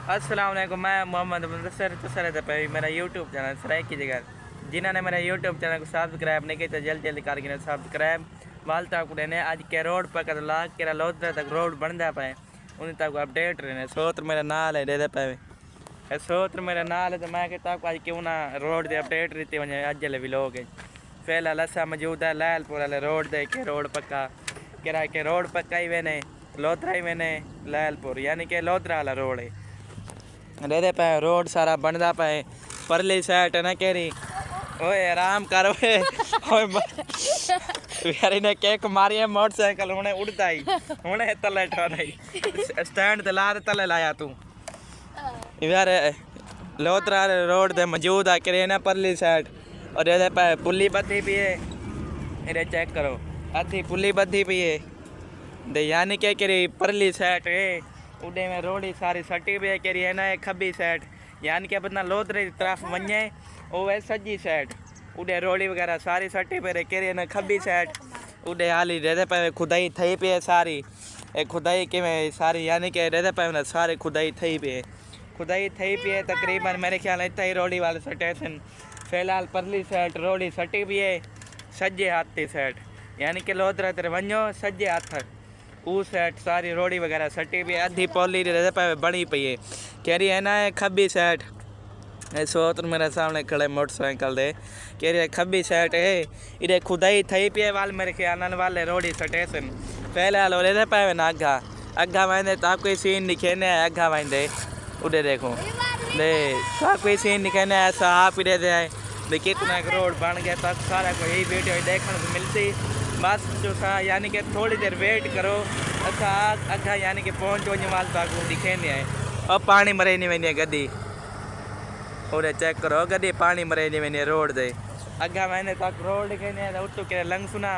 अस्सलाम वालेकुम, मैं मोहम्मद मुदस्सिर तुसर पे मेरा यूट्यूब चैनल सराइक की जगह जिन्होंने मेरा यूट्यूब चैनल को सब्सक्राइब नहीं किया तो जल्दी जल्दी करके सब्सक्राइब वाल तक रहने आज के रोड पर कद लाख के लोधरा तक रोड बनता पाए उन्हें तक अपडेट रहने सोत्र मेरा नाल है दे पे सोत्र मेरा नाल है तो मैं कहता हूँ आज क्यों ना रोड के अपडेट रहती वजे अज भी लोग फिलहाल असा मौजूद है लैलपुर वाले रोड दे के रोड पक्का किरा के रोड पक्का ही वेने लोधरा ही वेने लैलपुर यानी कि लोधरा वाला रोड है दे पे रोड सारा बनता पे परली साइड ना केरी ओए आराम कर यार ने केक मारी है मोटरसाइकिल हुने उड़ता ही हुने तले ठोराई स्टैंड ते ला तले लाया तू यार लोधरा रोड दे मौजूद आ करे ना परली साइड और ये पे पुली बद्धी भी है इधर चेक करो आधी पुली बद्धी भी है दे यानी के केरी परली साइड है उड़े में रोडी सारी सटी भी है केरी है ना खब्बी साइड यानी कि अपना लोधरे की तरफ वने वो है सज्जी साइड उड़े रोडी वगैरह सारी सटी पे केरी ना खब्बी साइड उड़े हाली रहते पे खुदाई थी पे सारी खुदाई कि सारी यानी कि रहते पे ना सारी खुदाई थी पे खुदाई थी पे तकरीबन मेरे ख्याल इतना ही रोडी वाले स्टेशन फिलहाल परली साइड रोडी सटी भी है सज्जे हाथ की साइड यानी कि लोधरा तेरे वनो सज्जे हाथ वो साइड सारी रोडी वगैरह सटी भी अद्धी पौली रहते पे बनी पई है केरी है ना खब्बी साइड सोत्र मेरे सामने खड़े मोटरसाइकिल दे केरी खब्बी साइड है इधर खुदाई थी पे वाल मेरे ख्याल वाले रोडी स्टेशन फिलहाल रहते पे ना अग्गा अग्गा वाइंदे तो आपको सीन दिखे न अग्गा वाइंदे उधर देखो दे कोई सीन दिखे न ऐसा आप ही दे आए दे कितना रोड बन गया तक सारा को यही वीडियो देखने को मिलती बस जो सा यानी कि थोड़ी देर वेट करो अच्छा अग्गा यानी कि पहुँच वही वाल तक दिखे नहीं है और पानी मरे नहीं वही गड्डी और चेक करो गड्डी पानी मरे नहीं वही रोड दे अग्गा मैंने तक रोड दिखे नहीं उठू के लंग सुना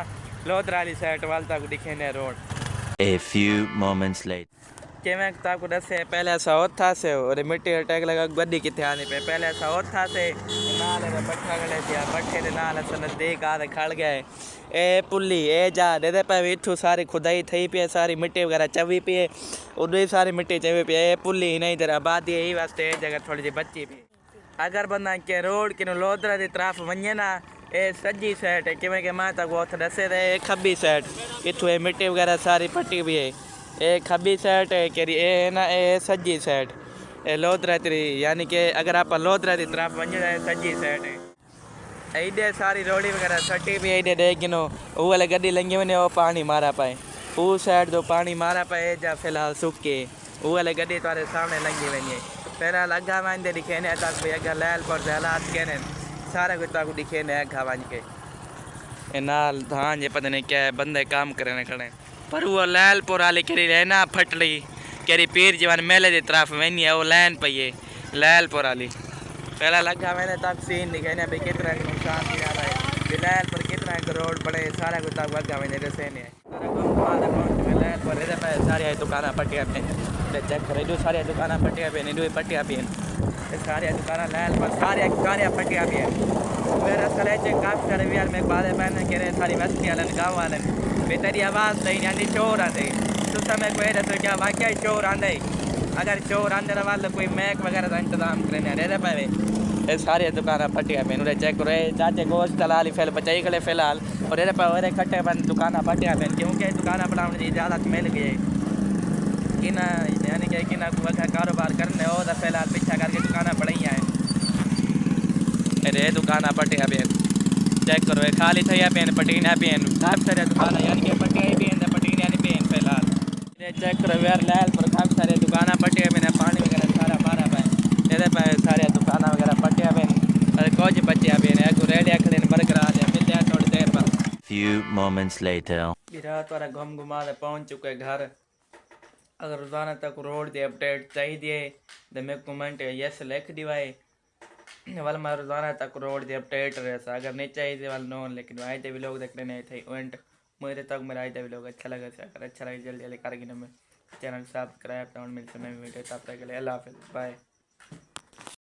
लोधरा वाली साइड वाल तक दिखे नहीं road A few moments later. कि मैं आपको दसे पहले ऐसा और था से और मिट्टी अटैक लगा गड्डी कितने आने पे पहले ऐसा और था से नाल बट्ठा गले दिया बट्ठे के नाल ऐसा नजदीक आधे खड़ गए ए पुली ए जा दे पे इतू सारी खुदाई थी पी सारी मिट्टी वगैरह चवी पी उड़ी सारी मिट्टी चवी पी ए पुली नहीं तरह आबादी यही वास्ते जगह थोड़ी जी बची पी अगर बंदा के रोड कि लोधरा की तरफ वने ना ए सज्जी साइड है किमें कि मैं तक उत दसे दे खब्बी साइड इतू ए मिट्टी वगैरह सारी पट्टी भी है ए खब्बी साइड है कि ए ना ए सज्जी साइड ए लोधरा तेरी यानी कि अगर आप लोधरा की तरफ वने है सज्जी साइड है इधे सारी रोडी वगैरह सटी भी इधे देख गिनो वो वाले गड्डी लंघी वने वो पानी मारा पाए वो साइड जो पानी मारा पाए जा फिलहाल सुके वो वाले गड्डी तुम्हारे सामने लंघी वने फिलहाल अग्गा वंदे दिखे ने तक भी अग्गा लैलपुर से हालात कहने सारा कुछ तक दिखे ने अग्गा वन के नाल धान जे पता नहीं क्या है बंदे काम करे खड़े पर वो लैलपुर वाली करी रहना फटली करी पीर जवान मेले की तरफ वही है वो लैन पई है लैलपुर वाली पहला लगा मैंने तक सीन दिखे ने भाई कितना नुकसान किया है लैलपुर कितना रोड पड़े सारा कुछ तक अग्गा मैंने दसे ने लैलपुर सारी दुकान पट्टिया पे चेक करे जो सारी दुकान पट्टिया पे नहीं पट्टिया पे सारी दुकान लैलपुर सारी सारी पट्टिया पे फिर असल काफ़ी सारे यार मैं बाद मैंने कह रहे सारी बस्ती वाले गाँव वाले वे तेरी आवाज़ नहीं यानी चोर आते तो समय कोई दसो क्या वाकई चोर आंदे अगर चोर आंदे वाले कोई मैक वगैरह का इंतजाम करें रह पाए ये सारी दुकान पट्टिया पे उन्हें चेक करो चाचे गोश्त दलाली फिल बचाई गले फिलहाल और ये पे खट्टे बंद दुकान पट्टिया पे क्योंकि दुकान बनाने की इजाज़त मिल गई कि ना यानी कि ना कारोबार करने हो तो फिलहाल पीछा करके दुकान बढ़ाई है अरे दुकान पट्टिया पे चेक करो ये खाली थी पेन पटीना पेन काफ़ी सारे दुकान यानी कि पट्टिया पेन पटीना नहीं पेन फिलहाल ये चेक करो यार लैलपुर काफ़ी सारे दुकान पट्टिया पेन पानी वगैरह सारा मारा पाए ये पे सारे दुकान वगैरह पट्टिया पेन और कुछ बच्चिया पेन अगू रेडिया खड़े बरकरा दिया मिलते हैं थोड़ी देर पर Few moments later. रात वाला घूम घुमा पहुँच चुके घर अगर रोज़ाना तक रोड की अपडेट चाहिए तो मैं कमेंट यस लिख दिवाए वाल मैं रोज़ाना तक रोड की अपडेट रहता अगर नहीं चाहिए वाल नो लेकिन आए थे भी लोग देखने नहीं थे इवेंट मेरे तक मेरा आए थे भी लोग अच्छा लगा अगर अच्छा लगे जल्दी जल्दी करके मैं चैनल सब्सक्राइब मिलते नई वीडियो तब तक के लिए अल्लाह हाफिज़ बाय।